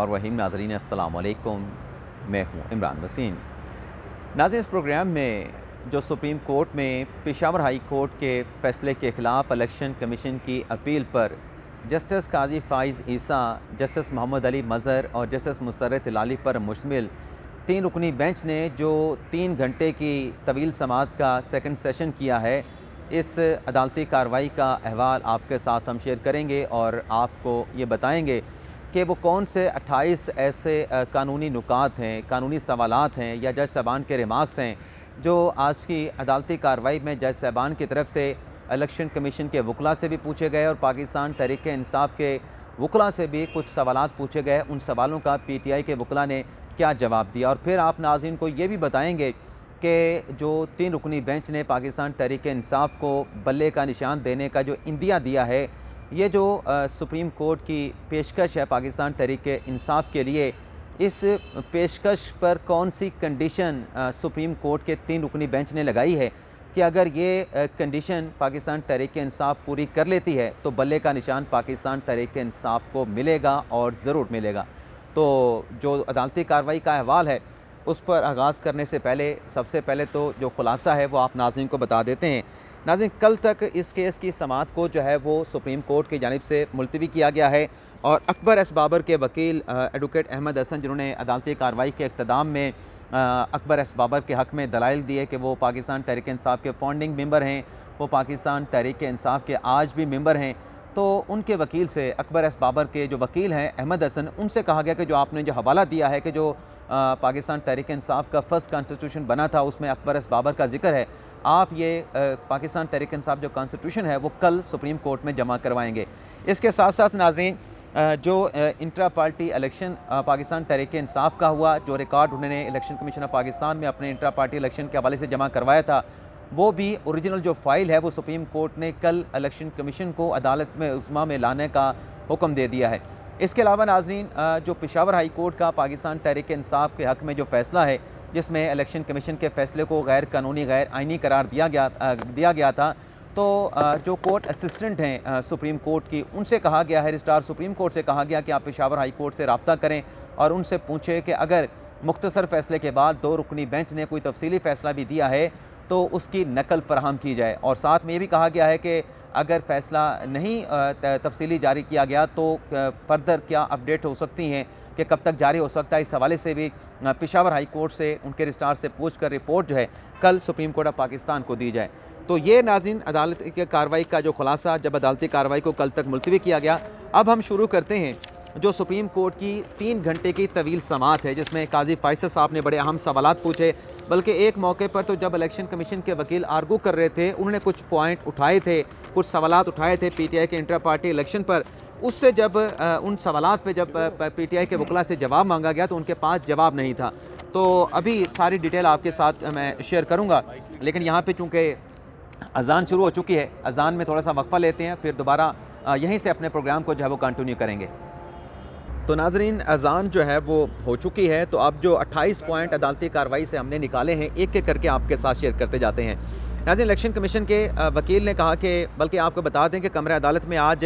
और वहीम नाज़रीन अस्सलाम वालेकुम, मैं हूँ इमरान वसीम। नाज़रीन, इस प्रोग्राम में जो सुप्रीम कोर्ट में पेशावर हाई कोर्ट के फ़ैसले के ख़िलाफ़ इलेक्शन कमीशन की अपील पर जस्टिस काजी फ़ाइज़ ईसा, जस्टिस मोहम्मद अली मज़हर और जस्टिस मुसर्रत हिलाली पर मुश्तमिल 3 रुकनी बेंच ने जो 3 घंटे की तवील समाअत का सेकंड सेशन किया है, इस अदालती कार्रवाई का अहवाल आपके साथ हम शेयर करेंगे और आपको ये बताएँगे कि वो कौन से 28 ऐसे कानूनी नुकात हैं, कानूनी सवालात हैं या जज साहबान के रिमार्क्स हैं जो आज की अदालती कार्रवाई में जज साहबान की तरफ से इलेक्शन कमीशन के वकला से भी पूछे गए और पाकिस्तान तहरीक इंसाफ के वकला से भी कुछ सवालात पूछे गए। उन सवालों का PTI के वकला ने क्या जवाब दिया, और फिर आप नाज़रीन को ये भी बताएँगे कि जो 3 रुकनी बेंच ने पाकिस्तान तहरीक इंसाफ को बल्ले का निशान देने का जो इंदिया दिया है, ये जो सुप्रीम कोर्ट की पेशकश है पाकिस्तान तहरीक इंसाफ के लिए, इस पेशकश पर कौन सी कंडीशन सुप्रीम कोर्ट के 3 रुकनी बेंच ने लगाई है कि अगर ये कंडीशन पाकिस्तान तहरीक इंसाफ पूरी कर लेती है तो बल्ले का निशान पाकिस्तान तहरीक इंसाफ को मिलेगा और ज़रूर मिलेगा। तो जो अदालती कार्रवाई का अहवाल है उस पर आगाज़ करने से पहले सबसे पहले तो जो खुलासा है वो आप नाज़रीन को बता देते हैं। नाज़रीन, कल तक इस केस की समाअत को जो है वो सुप्रीम कोर्ट की जानिब से मुलतवी किया गया है और अकबर एस बाबर के वकील एडवोकेट अहमद हसन, जिन्होंने अदालती कार्रवाई के इख्तिताम में अकबर एस बाबर के हक़ में दलाइल दिए कि वो पाकिस्तान तहरीक इंसाफ के फाउंडिंग मेंबर हैं, वो पाकिस्तान तहरीक इंसाफ के आज भी मेंबर हैं, तो उनके वकील से अकबर एस बाबर के जो वकील हैं अहमद हसन, उनसे कहा गया कि जो आपने जो हवाला दिया है कि जो पाकिस्तान तहरीक इंसाफ का फर्स्ट कॉन्स्टिट्यूशन बना था उसमें अकबर एस बाबर का जिक्र है, आप ये पाकिस्तान तहरीक इंसाफ जो कॉन्स्टिट्यूशन है वो कल सुप्रीम कोर्ट में जमा करवाएंगे। इसके साथ साथ नाज़रीन, जो intra party election Pakistan Tehreek Insaf का हुआ, जो रिकॉर्ड उन्होंने इलेक्शन कमीशन ऑफ पाकिस्तान में अपने इंट्रा पार्टी इलेक्शन के हवाले से जमा करवाया था, वो भी ओरिजिनल जो फ़ाइल है वो सुप्रीम कोर्ट ने कल इलेक्शन कमीशन को अदालत में उस्मा में लाने का हुक्म दे दिया है। इसके अलावा नाज़रीन, जो पेशावर हाई कोर्ट का पाकिस्तान तहरीक इंसाफ के हक़ में जो फ़ैसला है जिसमें इलेक्शन कमीशन के फ़ैसले को गैर कानूनी गैर आइनी करार दिया गया था, तो जो कोर्ट असिस्टेंट हैं सुप्रीम कोर्ट की, उनसे कहा गया है, रजिस्ट्रार सुप्रीम कोर्ट से कहा गया कि आप पेशावर हाई कोर्ट से रब्ता करें और उनसे पूछें कि अगर मुख्तसर फ़ैसले के बाद 2 रुकनी बेंच ने कोई तफसीली फ़ैसला भी दिया है तो उसकी नकल फराहम की जाए। और साथ में ये भी कहा गया है कि अगर फ़ैसला नहीं तफसीली जारी किया गया तो फर्दर क्या अपडेट हो सकती हैं कि कब तक जारी हो सकता है, इस हवाले से भी पेशावर हाई कोर्ट से उनके रजिस्ट्रार से पूछ कर रिपोर्ट जो है कल सुप्रीम कोर्ट ऑफ पाकिस्तान को दी जाए। तो ये नाज़रीन अदालत की कार्रवाई का जो खुलासा, जब अदालती कार्रवाई को कल तक मुलतवी किया गया। अब हम शुरू करते हैं जो सुप्रीम कोर्ट की 3 घंटे की तवील समाअत है जिसमें काजी फ़ाइज़ साहब ने बड़े अहम सवालात पूछे, बल्कि एक मौके पर तो जब इलेक्शन कमीशन के वकील आर्गू कर रहे थे, उन्होंने कुछ पॉइंट उठाए थे, कुछ सवालात उठाए थे PTI के इंटर पार्टी इलेक्शन पर। उससे जब उन सवालात पे जब PTI के वकला से जवाब मांगा गया तो उनके पास जवाब नहीं था। तो अभी सारी डिटेल आपके साथ मैं शेयर करूँगा, लेकिन यहाँ पर चूँकि अज़ान शुरू हो चुकी है, अज़ान में थोड़ा सा वक्फ़ा लेते हैं, फिर दोबारा यहीं से अपने प्रोग्राम को जो है वो कंटिन्यू करेंगे। तो नाज़रीन, अज़ान जो है वो हो चुकी है, तो अब जो 28 पॉइंट अदालती कार्रवाई से हमने निकाले हैं एक एक करके आपके साथ शेयर करते जाते हैं। नाज़रीन, इलेक्शन कमीशन के वकील ने कहा कि, बल्कि आपको बता दें कि कमरे अदालत में आज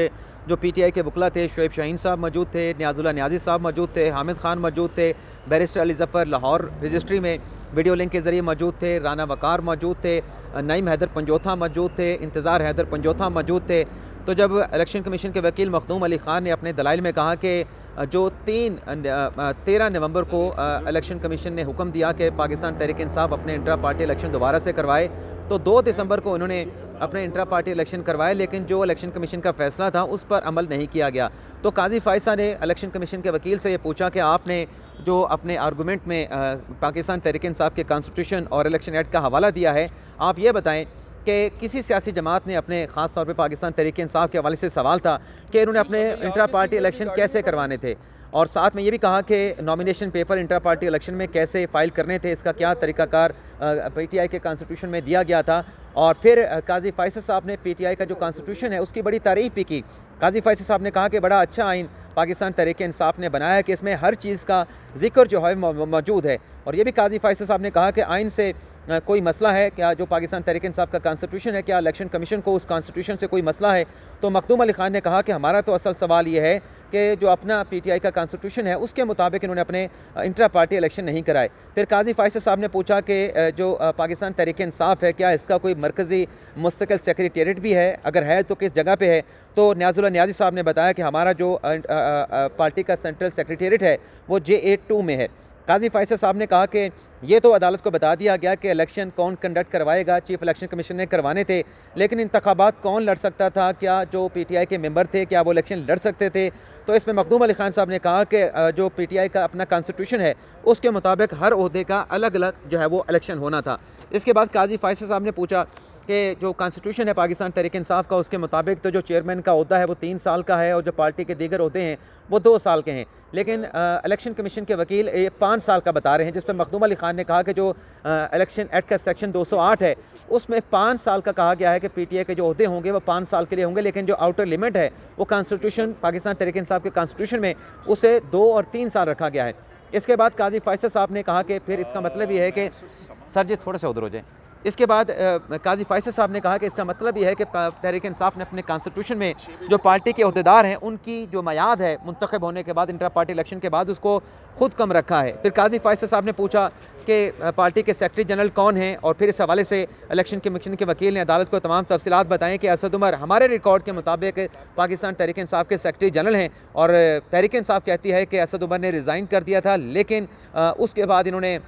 जो PTI के वकला थे, शुएब शाहीन साहब मौजूद थे, नियाज़ुल्लाह नियाज़ी साहब मौजूद थे, हामिद खान मौजूद थे, बैरिस्टर अली ज़फ़र लाहौर रजिस्ट्री में वीडियो लिंक के ज़रिए मौजूद थे, राना वकार मौजूद थे, नईम हैदर पंजोथा मौजूद थे, इंतज़ार हैदर पंजोथा मौजूद थे। तो जब इलेक्शन कमीशन के वकील मखदूम अली ख़ान ने अपने दलाइल में कहा कि जो 13 नवंबर को इलेक्शन कमीशन ने हुक्म दिया कि पाकिस्तान तहरीक इंसाफ अपने इंट्रा पार्टी इलेक्शन दोबारा से करवाए, तो 2 दिसंबर को उन्होंने अपने इंट्रा पार्टी इलेक्शन करवाए, लेकिन जो इलेक्शन कमीशन का फ़ैसला था उस पर अमल नहीं किया गया। तो काजी फ़ाइज़ ने इलेक्शन कमीशन के वकील से ये पूछा कि आपने जो अपने आर्गूमेंट में पाकिस्तान तहरीक इंसाफ के कॉन्स्टिट्यूशन और इलेक्शन एक्ट का हवाला दिया है, आप ये बताएँ कि किसी सियासी जमात ने अपने ख़ास तौर पे पाकिस्तान तहरीक इंसाफ के हवाले से सवाल था कि इन्होंने अपने इंट्रा पार्टी इलेक्शन कैसे करवाने थे, और साथ में ये भी कहा कि nomination paper intra party election में कैसे फ़ाइल करने थे, इसका क्या तरीक़ाकार PTI के कॉन्स्टिट्यूशन में दिया गया था। और फिर काजी फ़ाइज़ साहब ने PTI का जो कॉन्स्टिट्यूशन है उसकी बड़ी तारीफ़ भी की। काजी फैसल साहब ने कहा कि बड़ा अच्छा आइन पाकिस्तान तहरीक-ए-इंसाफ ने बनाया है कि इसमें हर चीज़ का जिक्र जो है मौजूद है। और ये भी काजी फैसल साहब ने कहा कि आइन से कोई मसला है क्या, जो पाकिस्तान तहरीक-ए-इंसाफ का कॉन्स्टिट्यूशन है, क्या इलेक्शन कमीशन को उस कॉन्स्टिट्यूशन से कोई मसला है। तो मखदूम अली खान ने कहा कि हमारा तो असल सवाल ये है कि जो अपना PTI का कॉन्स्टिट्यूशन है उसके मुताबिक इन्होंने अपने इंट्रा पार्टी इलेक्शन नहीं कराए। फिर काजी फैसल साहब ने पूछा कि जो पाकिस्तान तहरीक-ए-इंसाफ है क्या इसका कोई मरकज़ी मुस्तकिल सेक्रेटेरिएट भी है, अगर है तो किस जगह पे है। तो न्याजुल्लाह न्याजी साहब ने बताया कि हमारा जो पार्टी का सेंट्रल सेक्रेटेरिएट है वो J82 में है। काजी फैसल साहब ने कहा कि ये तो अदालत को बता दिया गया कि इलेक्शन कौन कंडक्ट करवाएगा, चीफ इलेक्शन कमीशन ने करवाने थे, लेकिन इंतखाबात कौन लड़ सकता था, क्या जो PTI के मेंबर थे क्या वो इलेक्शन लड़ सकते थे। तो इसमें मखदूम अली खान साहब ने कहा कि जो PTI का अपना कॉन्स्टिट्यूशन है उसके मुताबिक हर ओहदे का अलग अलग जो है वो इलेक्शन होना था। इसके बाद काजी फैसल साहब ने पूछा कि जो कॉन्स्टिट्यूशन है पाकिस्तान तहरीक-ए-इंसाफ का उसके मुताबिक तो जो चेयरमैन का ओहदा है वो 3 साल का है और जो पार्टी के दीगर ओहदे हैं वो 2 साल के हैं, लेकिन इलेक्शन कमीशन के वकील 5 साल का बता रहे हैं, जिस पर मखदूम अली खान ने कहा कि जो इलेक्शन एक्ट का सेक्शन 208 है उसमें 5 साल का कहा गया है कि PTI के जो ओहदे होंगे वो 5 साल के लिए होंगे, लेकिन जो आउटर लिमिट है वो कॉन्स्टिट्यूशन पाकिस्तान तहरीक-ए-इंसाफ के कॉन्स्टिट्यूशन में उसे 2 और 3 साल रखा गया है। इसके बाद काजी फैसल साहब ने कहा कि फिर इसका मतलब ये है कि सर जी थोड़ा सा उधर हो जाए। इसके बाद काजी फैसल साहब ने कहा कि इसका मतलब ये है कि तहरीक-ए-इंसाफ ने अपने कॉन्स्टिट्यूशन में जो पार्टी के अहदेदार हैं उनकी जो मियाद है मुंतखब होने के बाद इंट्रा पार्टी इलेक्शन के बाद उसको खुद कम रखा है। फिर काजी फैसल साहब ने पूछा कि पार्टी के सेक्रेटरी जनरल कौन हैं, और फिर इस हवाले से इलेक्शन कमीशन के वकील ने अदालत को तमाम तफसीलात बताएं कि असद उमर हमारे रिकॉर्ड के मुताबिक पाकिस्तान तहरीक-ए-इंसाफ के सेक्रेटरी जनरल हैं, और तहरीक-ए-इंसाफ कहती है कि असद उमर ने रिज़ाइन कर दिया था, लेकिन उसके बाद इन्होंने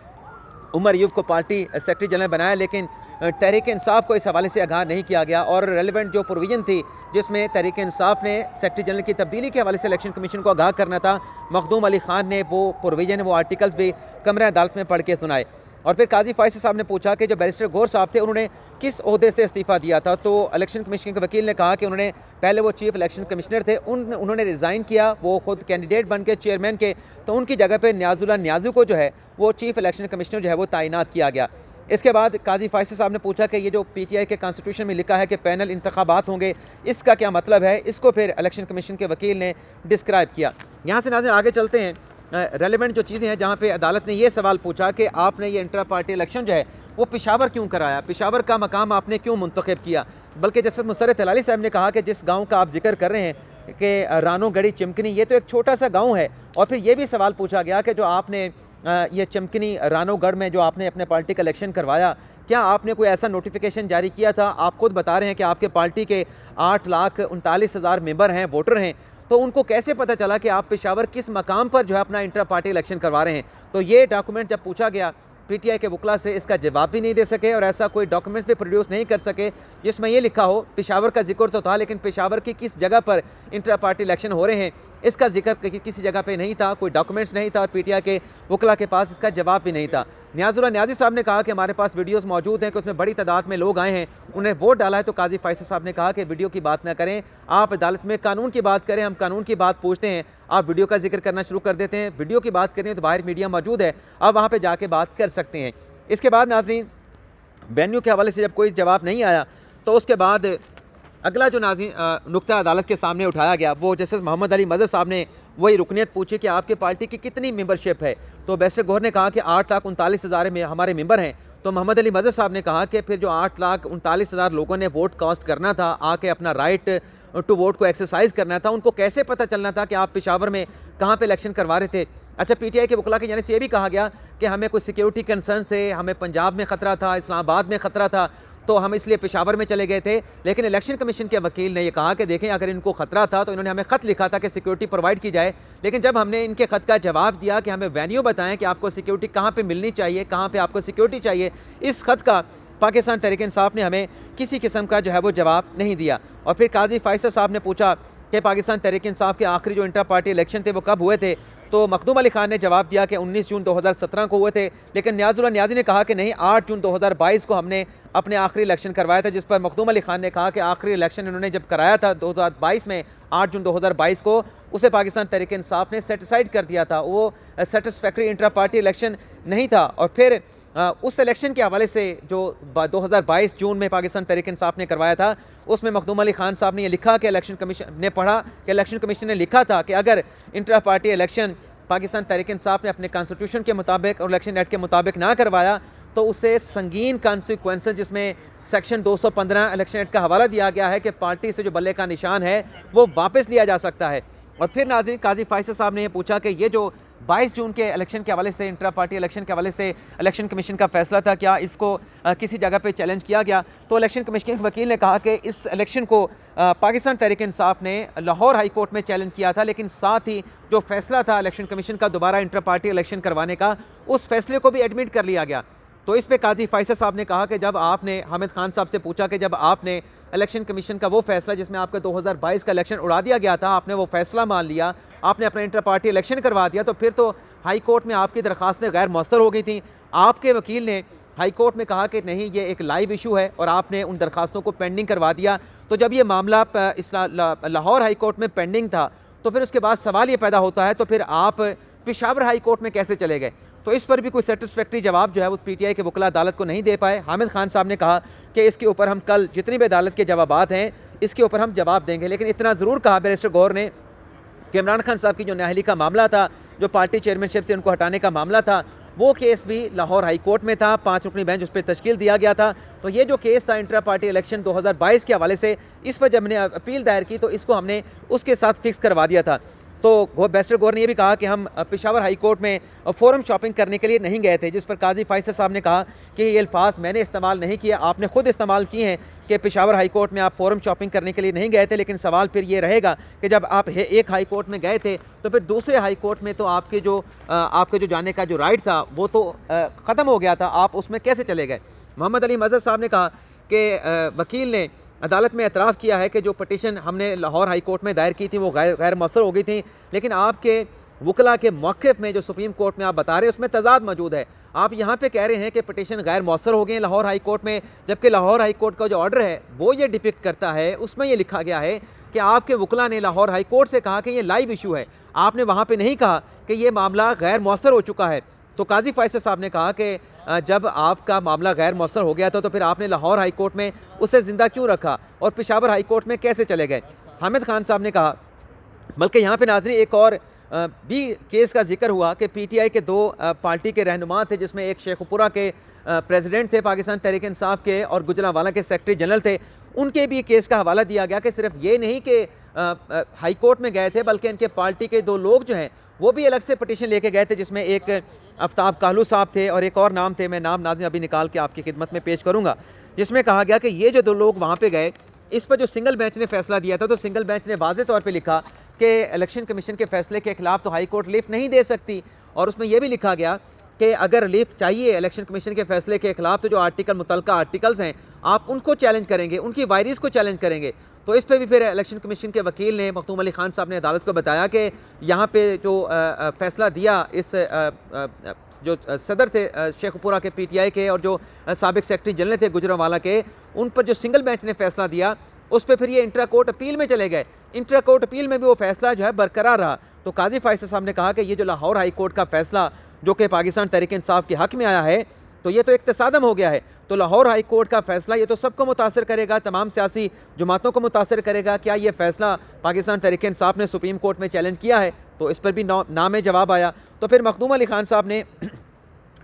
उमर यूब को पार्टी सेक्रेटरी जनरल बनाया, लेकिन तहरीक-ए-इंसाफ को इस हवाले से आगाह नहीं किया गया। और रेलिवेंट जो प्रोविजन थी जिसमें तहरीक-ए-इंसाफ ने सेक्रेटरी जनरल की तब्दीली के हवाले से इलेक्शन कमीशन को आगाह करना था, मखदूम अली खान ने वो प्रोविजन वो आर्टिकल्स भी कमरा अदालत में पढ़ के सुनाए। और फिर काजी फैसल साहब ने पूछा कि जो बैरिस्टर गौर साहब थे उन्होंने किस ओहदे से इस्तीफ़ा दिया था। तो इलेक्शन कमीशन के वकील ने कहा कि उन्होंने पहले वो चीफ इलेक्शन कमिश्नर थे, उन्होंने रिज़ाइन किया, वो खुद कैंडिडेट बन के चेयरमैन के, तो उनकी जगह पे न्याजुल्लाह न्याज़ी को जो है वो चीफ इलेक्शन कमिश्नर जो है वो तैनात किया गया। इसके बाद काजी फैसल साहब ने पूछा कि ये जो PTI के कॉन्स्टिट्यूशन में लिखा है कि पैनल इंतखाबात होंगे, इसका क्या मतलब है। इसको फिर इलेक्शन कमीशन के वकील ने डिस्क्राइब किया। यहाँ से नाज़रीन आगे चलते हैं, रेलिवेंट जो चीज़ें हैं जहाँ पे अदालत ने ये सवाल पूछा कि आपने ये इंट्रा पार्टी इलेक्शन जो है वो पेशावर क्यों कराया, पेशावर का मकाम आपने क्यों मुंतखब किया। बल्कि जस्टिस मुसर्रत हलाली साहब ने कहा कि जिस गाँव का आप जिक्र कर रहे हैं कि रानो गढ़ी चिमकनी, ये तो एक छोटा सा गाँव है। और फिर ये भी सवाल पूछा गया कि जो आपने ये चिमकनी रानोगढ़ में जो आपने अपने पार्टी का इलेक्शन करवाया, क्या आपने कोई ऐसा नोटिफिकेशन जारी किया था। आप खुद बता रहे हैं कि आपके पार्टी के 8,39,000 मेंबर हैं, वोटर हैं, तो उनको कैसे पता चला कि आप पेशावर किस मकाम पर जो है अपना इंटर पार्टी इलेक्शन करवा रहे हैं। तो ये डॉक्यूमेंट जब पूछा गया PTI के वकला से, इसका जवाब भी नहीं दे सके और ऐसा कोई डॉक्यूमेंट्स भी प्रोड्यूस नहीं कर सके जिसमें ये लिखा हो। पेशावर का जिक्र तो था, लेकिन पेशावर की किस जगह पर इंटर पार्टी इलेक्शन हो रहे हैं इसका जिक्र किसी जगह पे नहीं था, कोई डॉक्यूमेंट्स नहीं था, और PTI के वकला के पास इसका जवाब भी नहीं था। न्याजुल्लाह न्याजी साहब ने कहा कि हमारे पास वीडियोस मौजूद हैं कि उसमें बड़ी तादाद में लोग आए हैं, उन्हें वोट डाला है। तो काजी फैसल साहब ने कहा कि वीडियो की बात ना करें, आप अदालत में कानून की बात करें, हम कानून की बात पूछते हैं, आप वीडियो का जिक्र करना शुरू कर देते हैं। वीडियो की बात करें तो बाहर मीडिया मौजूद है, आप वहाँ पर जाके बात कर सकते हैं। इसके बाद नाज़रीन वेन्यू के हवाले से जब कोई जवाब नहीं आया तो उसके बाद अगला जो नाज़रीन नुक्ता अदालत के सामने उठाया गया वो जस्टिस मोहम्मद अली मजहर साहब ने वही रुकनीत पूछी कि आपके पार्टी की कितनी मेंबरशिप है। तो बैरिस्टर गौहर ने कहा कि 8,39,000 में हमारे मेंबर हैं। तो मोहम्मद अली मजहर साहब ने कहा कि फिर जो 8,39,000 लोगों ने वोट कास्ट करना था, आके अपना राइट टू वोट को एक्सरसाइज करना था, उनको कैसे पता चलना था कि आप पेशावर में कहाँ पे इलेक्शन करवा रहे थे। अच्छा, PTI के वकला की जानिब से ये भी कहा गया कि हमें कुछ सिक्योरिटी कंसर्न थे, हमें पंजाब में ख़तरा था, इस्लामाबाद में ख़तरा था, तो हम इसलिए पेशावर में चले गए थे। लेकिन इलेक्शन कमीशन के वकील ने यह कहा कि देखें, अगर इनको ख़तरा था तो इन्होंने हमें ख़त लिखा था कि सिक्योरिटी प्रोवाइड की जाए, लेकिन जब हमने इनके ख़त का जवाब दिया कि हमें वेन्यू बताएं कि आपको सिक्योरिटी कहाँ पे मिलनी चाहिए, कहाँ पे आपको सिक्योरिटी चाहिए, इस ख़त का पाकिस्तान तहरीक-ए-इंसाफ ने हमें किसी किस्म का जो है वो जवाब नहीं दिया। और फिर काजी फैसल साहब ने पूछा कि पाकिस्तान तहरीक-ए-इंसाफ के आखिरी जो इंटर पार्टी इलेक्शन थे वो कब हुए थे। तो मखदूम अली खान ने जवाब दिया कि 19 जून 2017 को हुए थे, लेकिन न्याजुल्लाह न्याजी ने कहा कि नहीं, 8 जून 2022 को हमने अपने आखिरी इलेक्शन करवाया था, जिस पर मखदूम अली खान ने कहा कि आखिरी इलेक्शन इन्होंने जब कराया था 2022 में 8 जून 2022 को, उसे पाकिस्तान तहरीक-ए-इंसाफ ने सेटिसाइड कर दिया था, वो सेटिस्फैक्ट्री इंटर पार्टी इलेक्शन नहीं था। और फिर उस इलेक्शन के हवाले से जो 2022 जून में पाकिस्तान तहरीक इंसाफ ने करवाया था, उसमें मखदूम अली खान साहब ने ये लिखा कि इलेक्शन कमीशन ने पढ़ा कि इलेक्शन कमीशन ने लिखा था कि अगर intra party election Pakistan Tehreek Insaf ने अपने कॉन्स्टिट्यूशन के मुताबिक और इलेक्शन एक्ट के मुताबिक ना करवाया तो उसे संगीन कॉन्सिक्वेंसेस, जिसमें सेक्शन 215 इलेक्शन एक्ट का हवाला दिया गया है कि पार्टी से जो बल्ले का निशान है वो वापस लिया जा सकता है। और फिर नाज़रीन, काजी फायसद साहब ने ये पूछा कि ये जो 22 जून के इलेक्शन के हवाले से, इंट्रा पार्टी इलेक्शन के हवाले से इलेक्शन कमीशन का फैसला था, क्या इसको किसी जगह पे चैलेंज किया गया? तो इलेक्शन कमीशन के वकील ने कहा कि इस इलेक्शन को पाकिस्तान तहरीक इंसाफ ने लाहौर हाई कोर्ट में चैलेंज किया था, लेकिन साथ ही जो फैसला था इलेक्शन कमीशन का दोबारा इंट्रा पार्टी इलेक्शन करवाने का, उस फैसले को भी एडमिट कर लिया गया। तो इस पे काजी फायसद साहब ने कहा कि जब आपने हामिद खान साहब से पूछा कि जब आपने इलेक्शन कमीशन का वो फैसला जिसमें आपका 2022 का इलेक्शन उड़ा दिया गया था, आपने वो फैसला मान लिया, आपने अपना इंटर पार्टी इलेक्शन करवा दिया, तो फिर तो हाई कोर्ट में आपकी दरख्वास्तें गैर मौसर हो गई थी। आपके वकील ने हाई कोर्ट में कहा कि नहीं, ये एक लाइव इशू है और आपने उन दरख्वास्तों को पेंडिंग करवा दिया। तो जब ये मामला लाहौर हाई कोर्ट में पेंडिंग था तो फिर उसके बाद सवाल ये पैदा होता है, तो फिर आप पेशावर हाई कोर्ट में कैसे चले गए? तो इस पर भी कोई सेटिस्फैक्ट्री जवाब जो है वो पीटीआई के वकला अदालत को नहीं दे पाए। हामिद खान साहब ने कहा कि इसके ऊपर हम कल जितनी भी अदालत के जवाबात हैं इसके ऊपर हम जवाब देंगे, लेकिन इतना ज़रूर कहा बैरिस्टर गौर ने कि इमरान खान साहब की जो नाअहली का मामला था, जो पार्टी चेयरमैनशिप से उनको हटाने का मामला था, वो केस भी लाहौर हाई कोर्ट में था, 5 रुकनी बेंच उस पर तश्कील दिया गया था। तो ये जो केस था इंट्रा पार्टी इलेक्शन 2022 के हवाले से, इस पर जब हमने अपील दायर की तो इसको हमने उसके साथ फिक्स करवा दिया था। तो बैरिस्टर गौर ने यह भी कहा कि हम पेशावर हाई कोर्ट में फोरम शॉपिंग करने के लिए नहीं गए थे, जिस पर काजी फायसद साहब ने कहा कि ये अल्फाज मैंने इस्तेमाल नहीं किया, आपने खुद इस्तेमाल किए हैं कि पेशावर हाई कोर्ट में आप फोरम शॉपिंग करने के लिए नहीं गए थे। लेकिन सवाल फिर ये रहेगा कि जब आप एक हाई कोर्ट में गए थे तो फिर दूसरे हाई कोर्ट में तो आपके जो जाने का जो राइट था वो तो ख़त्म हो गया था, आप उसमें कैसे चले गए? मोहम्मद अली मजहर साहब ने कहा कि वकील ने अदालत में एतराफ़ किया है कि जो पटिशन हमने लाहौर हाई कोर्ट में दायर की थी वो गैर मौसर हो गई थी, लेकिन आपके वकला के मौक़िफ़ में जो सुप्रीम कोर्ट में आप बता रहे हैं उसमें तज़ाद मौजूद है। आप यहाँ पे कह रहे हैं कि पटिशन गैर मौसर हो गए लाहौर हाई कोर्ट में, जबकि लाहौर हाई कोर्ट का जो ऑर्डर है वो ये डिपिक्ट करता है, उसमें ये लिखा गया है कि आपके वकला ने लाहौर हाई कोर्ट से कहा कि ये लाइव इशू है। आपने वहाँ पर नहीं कहा कि ये मामला गैर मौसर हो चुका है। तो काजी फायसद साहब ने कहा कि जब आपका मामला गैर मौसर हो गया था तो फिर आपने लाहौर हाई कोर्ट में उसे ज़िंदा क्यों रखा और पेशावर हाई कोर्ट में कैसे चले गए? हामिद खान साहब ने कहा, बल्कि यहाँ पे नाज़रीन एक और भी केस का जिक्र हुआ कि पीटीआई के 2 पार्टी के रहनुमा थे, जिसमें एक शेखुपुरा के प्रेसिडेंट थे पाकिस्तान तहरीक इंसाफ के और गुजरांवाला के सेक्रेटरी जनरल थे। उनके भी केस का हवाला दिया गया कि सिर्फ ये नहीं कि हाई कोर्ट में गए थे, बल्कि इनके पार्टी के 2 लोग जो हैं वो भी अलग से पटिशन लेके गए थे, जिसमें एक आफ्ताब काहलू साहब थे और एक और नाम थे, मैं नाम नाज़रीन अभी निकाल के आपकी खिदमत में पेश करूँगा, जिसमें कहा गया कि ये जो 2 लोग वहाँ पे गए, इस पर जो सिंगल बेंच ने फैसला दिया था, तो सिंगल बेंच ने वाज़े तौर पे लिखा कि इलेक्शन कमीशन के फैसले के खिलाफ तो हाई कोर्ट रिलीफ नहीं दे सकती, और उसमें यह भी लिखा गया कि अगर रिलीफ चाहिए इलेक्शन कमीशन के फैसले के खिलाफ तो जो मुतल्लिका आर्टिकल्स हैं आप उनको चैलेंज करेंगे, उनकी वायरीज़ को चैलेंज करेंगे। तो इस पर भी फिर इलेक्शन कमीशन के वकील ने मखदूम अली खान साहब ने अदालत को बताया कि यहाँ पे जो फैसला दिया इस जो सदर थे शेखपुरा के पीटीआई के और जो साबिक सेक्रेटरी जनरल थे गुजरांवाला के, उन पर जो सिंगल बेंच ने फैसला दिया उस पर फिर ये इंट्रा कोर्ट अपील में चले गए। इंट्रा कोर्ट अपील में भी वो फैसला जो है बरकरार रहा। तो काजी फायसद साहब ने कहा कि ये जो लाहौर हाई कोर्ट का फैसला जो कि पाकिस्तान तहरीक इंसाफ के हक़ में आया है, तो ये तो एक तसादम हो गया है। तो लाहौर हाई कोर्ट का फैसला ये तो सबको मुतासर करेगा, तमाम सियासी जमातों को मुतासर करेगा। क्या ये फैसला पाकिस्तान तहरीक इंसाफ ने सुप्रीम कोर्ट में चैलेंज किया है? तो इस पर भी नाम जवाब आया। तो फिर मखदूम अली खान साहब ने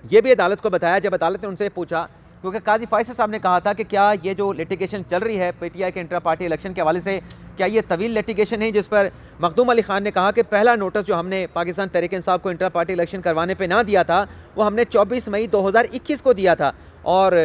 ये भी अदालत को बताया, जब अदालत ने उनसे पूछा, क्योंकि काजी फायसद साहब ने कहा था कि क्या ये जो लिटिगेशन चल रही है पीटीआई के इंट्रा पार्टी इलेक्शन के हवाले से, क्या ये तवील लिटिगेशन है? जिस पर मखदूम अली खान ने कहा कि पहला नोटिस जो हमने पाकिस्तान तहरीक इंसाफ को इंट्रा पार्टी इलेक्शन करवाने पे ना दिया था वो हमने 24 मई 2021 को दिया था। और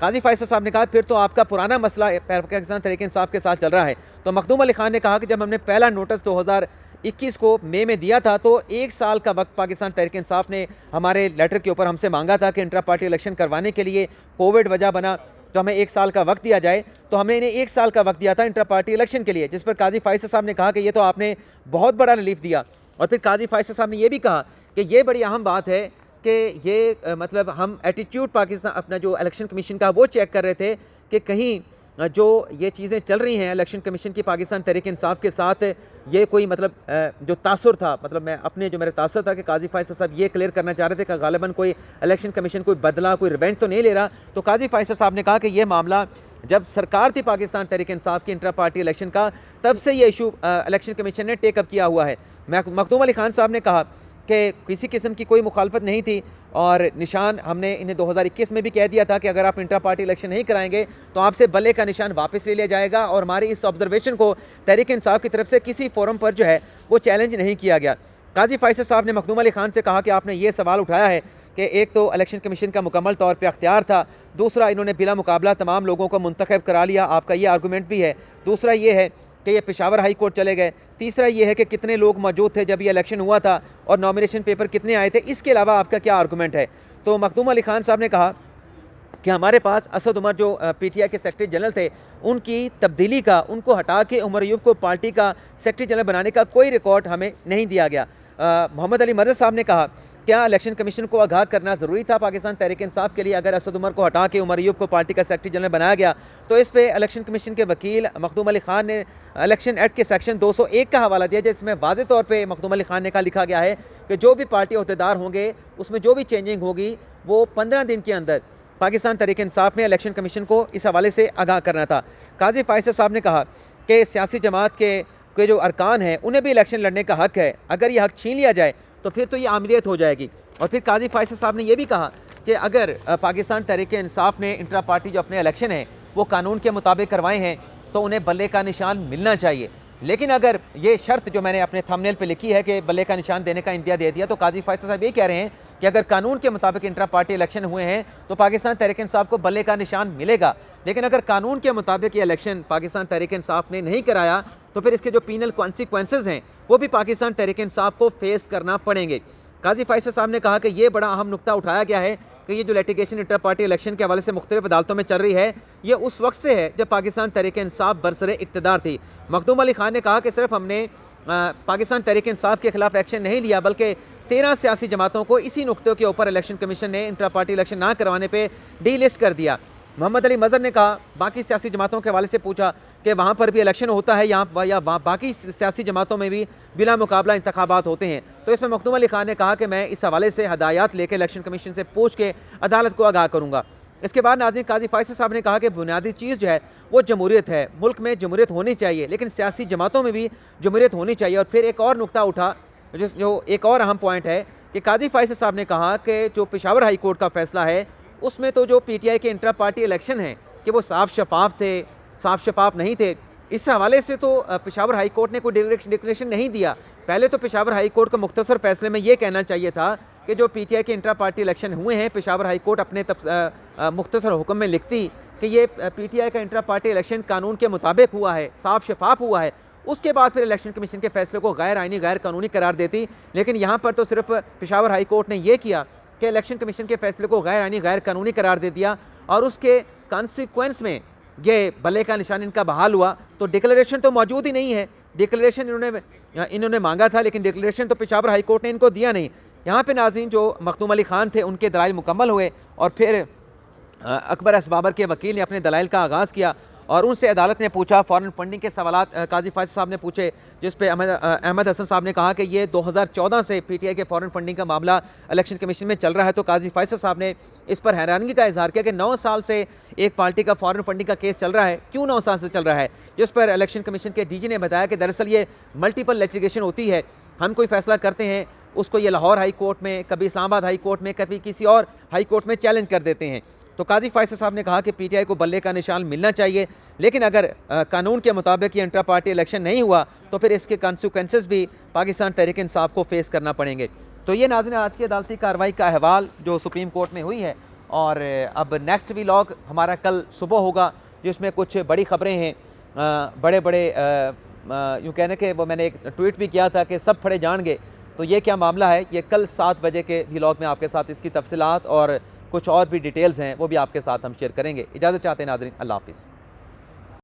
काजी फायसद साहब ने कहा फिर तो आपका पुराना मसला पाकिस्तान तहरीक इंसाफ के साथ चल रहा है। तो मखदूम अली खान ने कहा कि जब हमने पहला नोटिस 2021 को मई में दिया था तो 1 साल का वक्त पाकिस्तान तहरीक इंसाफ ने हमारे लेटर के ऊपर हमसे मांगा था कि इंट्रा पार्टी इलेक्शन करवाने के लिए कोविड वजह बना तो हमें 1 साल का वक्त दिया जाए। तो हमने इन्हें 1 साल का वक्त दिया था इंट्रा पार्टी इलेक्शन के लिए, जिस पर काजी फायसद साहब ने कहा कि ये तो आपने बहुत बड़ा रिलीफ दिया। और फिर काजी फायसद साहब ने यह भी कहा कि ये बड़ी अहम बात है कि ये मतलब हम एटीट्यूड पाकिस्तान अपना जो इलेक्शन कमीशन का वो चेक कर रहे थे कि कहीं जो ये चीज़ें चल रही हैं इलेक्शन कमीशन की पाकिस्तान तहरीक इंसाफ के साथ, ये कोई मतलब जो तासुर था, मतलब मैं अपने जो मेरा तासुर था कि काजी फैसल साहब ये क्लियर करना चाह रहे थे कि गालिबन कोई इलेक्शन कमीशन कोई बदला कोई रिवेंज तो नहीं ले रहा। तो काजी फैसल साहब ने कहा कि ये मामला जब सरकार थी पाकिस्तान तहरीक इंसाफ की इंटर पार्टी इलेक्शन का, तब से ये इशू इलेक्शन कमीशन ने टेकअप किया हुआ है। मखदूम अली खान साहब ने कहा कि किसी किस्म की कोई मुखालफत नहीं थी और निशान हमने इन्हें 2021 में भी कह दिया था कि अगर आप इंटर पार्टी इलेक्शन नहीं कराएंगे तो आपसे बल्ले का निशान वापस ले लिया जाएगा, और हमारी इस ऑब्जर्वेशन को तहरीक इंसाफ की तरफ से किसी फोरम पर जो है वो चैलेंज नहीं किया गया। काजी फैसल साहब ने मखदूम अली खान से कहा कि आपने ये सवाल उठाया है कि एक तो इलेक्शन कमीशन का मुकम्मल तौर पर अख्तियार था, दूसरा इन्होंने बिला मुकाबला तमाम लोगों को मुंतखब करा लिया, आपका ये आर्गूमेंट भी है, दूसरा ये है कि ये पेशावर हाई कोर्ट चले गए, तीसरा ये है कि कितने लोग मौजूद थे जब ये इलेक्शन हुआ था और नॉमिनेशन पेपर कितने आए थे, इसके अलावा आपका क्या आर्गूमेंट है। तो मखदूम अली खान साहब ने कहा कि हमारे पास असद उमर जो पीटीआई के सेक्रेटरी जनरल थे, उनकी तब्दीली का, उनको हटा के उमर अयूब को पार्टी का सेक्रेटरी जनरल बनाने का कोई रिकॉर्ड हमें नहीं दिया गया। मोहम्मद अली मर्ज़ साहब ने कहा क्या इलेक्शन कमीशन को आगाह करना ज़रूरी था पाकिस्तान तहरीक इंसाफ के लिए, अगर असद उमर को हटा के उमर अयूब को पार्टी का सेक्रेटरी जनरल बनाया गया। तो इस पे इलेक्शन कमीशन के वकील मखदूम अली खान ने इलेक्शन एक्ट के सेक्शन 201 का हवाला दिया, जिसमें वाज़े तौर पे मखदूम अली खान ने कहा लिखा गया है कि जो भी पार्टी अहदेदार होंगे उसमें जो भी चेंजिंग होगी वो 15 दिन के अंदर पाकिस्तान तहरीक इंसाफ ने इलेक्शन कमीशन को इस हवाले से आगाह करना था। काजी फैसल साहब ने कहा कि सियासी जमात के जो अरकान हैं उन्हें भी इलेक्शन लड़ने का हक़ है, अगर ये हक़ छीन लिया जाए तो फिर तो ये आमलीत हो जाएगी। और फिर काजी फैसल साहब ने यह भी कहा कि अगर पाकिस्तान तहरीक इंसाफ ने इंट्रा पार्टी जो अपने इलेक्शन हैं वो कानून के मुताबिक करवाए हैं तो उन्हें बल्ले का निशान मिलना चाहिए, लेकिन अगर ये शर्त जो मैंने अपने थंबनेल पे लिखी है कि बल्ले का निशान देने का इंदिया दे दिया, तो काजी फैसल साहब ये कह रहे हैं कि अगर कानून के मुताबिक इंट्रा पार्टी इलेक्शन हुए हैं तो पाकिस्तान तहरीक इंसाफ को बल्ले का निशान मिलेगा, लेकिन अगर कानून के मुताबिक ये इलेक्शन पाकिस्तान तहरीक इंसाफ ने नहीं कराया तो फिर इसके जो पीनल कॉन्सिक्वेंसेज हैं वो भी पाकिस्तान तहरीक इंसाफ को फेस करना पड़ेंगे। काजी फैसल साहब ने कहा कि ये बड़ा अहम नुकता उठाया गया है कि ये जो लिटिगेशन इंटर पार्टी इलेक्शन के हवाले से मुख्तलिफ अदालतों में चल रही है, ये उस वक्त से है जब पाकिस्तान तहरीक इंसाफ बरसरे इक़्तिदार थी। मखदूम अली खान ने कहा कि सिर्फ हमने पाकिस्तान तहरीक इंसाफ के खिलाफ एक्शन नहीं लिया, बल्कि 13 सियासी जमातों को इसी नुकते के ऊपर इलेक्शन कमीशन ने इंटर पार्टी इलेक्शन ना करवाने पर डी लिस्ट कर दिया। मोहम्मद अली मज़हर ने कहा, बाकी सियासी जमातों के हवाले से पूछा कि वहाँ पर भी इलेक्शन होता है या बाकी सियासी जमातों में भी बिला मुकाबला इंतखाबात होते हैं। तो इसमें मखदूम अली खान ने कहा कि मैं इस हवाले से हदायत लेकर इलेक्शन कमीशन से पूछ के अदालत को आगाह करूँगा। इसके बाद नाज़रीन काजी फैसल साहब ने कहा कि बुनियादी चीज़ जो है वो जमहूरियत है, मुल्क में जमहूरियत होनी चाहिए, लेकिन सियासी जमातों में भी जमहूरियत होनी चाहिए। और फिर एक और नुकता उठा जो एक और अहम पॉइंट है कि काजी फैसल साहब ने कहा कि जो पेशावर हाई कोर्ट का फैसला है उसमें तो जो पीटीआई के इंट्रा पार्टी इलेक्शन हैं कि वो साफ शफाफ नहीं थे। इस हवाले से तो पेशावर हाई कोर्ट ने कोई डिक्लेरेशन नहीं दिया। पहले तो पेशावर हाई कोर्ट को मुख्तसर फैसले में ये कहना चाहिए था कि जो पीटीआई के इंट्रा पार्टी इलेक्शन हुए हैं, पेशावर हाई कोर्ट अपने मुख्तसर हुक्म में लिखती कि ये पीटीआई का इंट्रा पार्टी इलेक्शन कानून के मुताबिक हुआ है, साफ शफाफ हुआ है, उसके बाद फिर इलेक्शन कमीशन के फैसले को गैर आइनी गैर कानूनी करार देती। लेकिन यहाँ पर तो सिर्फ पेशावर हाई कोर्ट ने यह किया कि इलेक्शन कमीशन के फैसले को गैर आइनी गैर कानूनी करार दे दिया और उसके कॉन्सिक्वेंस में ये बल्ले का निशान इनका बहाल हुआ। तो डिक्लेरेशन तो मौजूद ही नहीं है, डिक्लेरेशन इन्होंने मांगा था लेकिन डिक्लेरेशन तो पेशावर हाई कोर्ट ने इनको दिया नहीं। यहाँ पे नाज़रीन जो मखदूम अली खान थे उनके दलाइल मुकम्मल हुए और फिर अकबर एस बाबर के वकील ने अपने दलाइल का आगाज़ किया और उनसे अदालत ने पूछा फॉरेन फंडिंग के सवालात काजी फैसल साहब ने पूछे, जिस पे अहमद हसन साहब ने कहा कि ये 2014 से पीटीआई के फॉरेन फंडिंग का मामला इलेक्शन कमीशन में चल रहा है। तो काजी फैसल साहब ने इस पर हैरानगी का इजहार किया कि 9 साल से एक पार्टी का फॉरेन फंडिंग का केस चल रहा है, क्यों 9 साल से चल रहा है, जिस पर इलेक्शन कमीशन के डीजी ने बताया कि दरअसल ये मल्टीपल लिटिगेशन होती है, हम कोई फैसला करते हैं उसको ये लाहौर हाई कोर्ट में, कभी इस्लामाबाद हाई कोर्ट में, कभी किसी और हाई कोर्ट में चैलेंज कर देते हैं। तो काजी फैसल साहब ने कहा कि पीटीआई को बल्ले का निशान मिलना चाहिए, लेकिन अगर कानून के मुताबिक ये इंट्रा पार्टी इलेक्शन नहीं हुआ तो फिर इसके कॉन्सिक्वेंसेस भी पाकिस्तान तहरीक इंसाफ को फेस करना पड़ेंगे। तो ये नाज़रीन आज की अदालती कार्रवाई का अहवाल जो सुप्रीम कोर्ट में हुई है। और अब नेक्स्ट व्लॉग हमारा कल सुबह होगा जिसमें कुछ बड़ी ख़बरें हैं, बड़े यूँ कहने के वो मैंने एक ट्वीट भी किया था कि सब फड़े जाएंगे, तो ये क्या मामला है, ये कल 7 बजे के व्लॉग में आपके साथ इसकी तफसीलात और कुछ और भी डिटेल्स हैं वो भी आपके साथ हम शेयर करेंगे। इजाज़त चाहते हैं नाज़रीन, अल्लाह हाफ़िज़।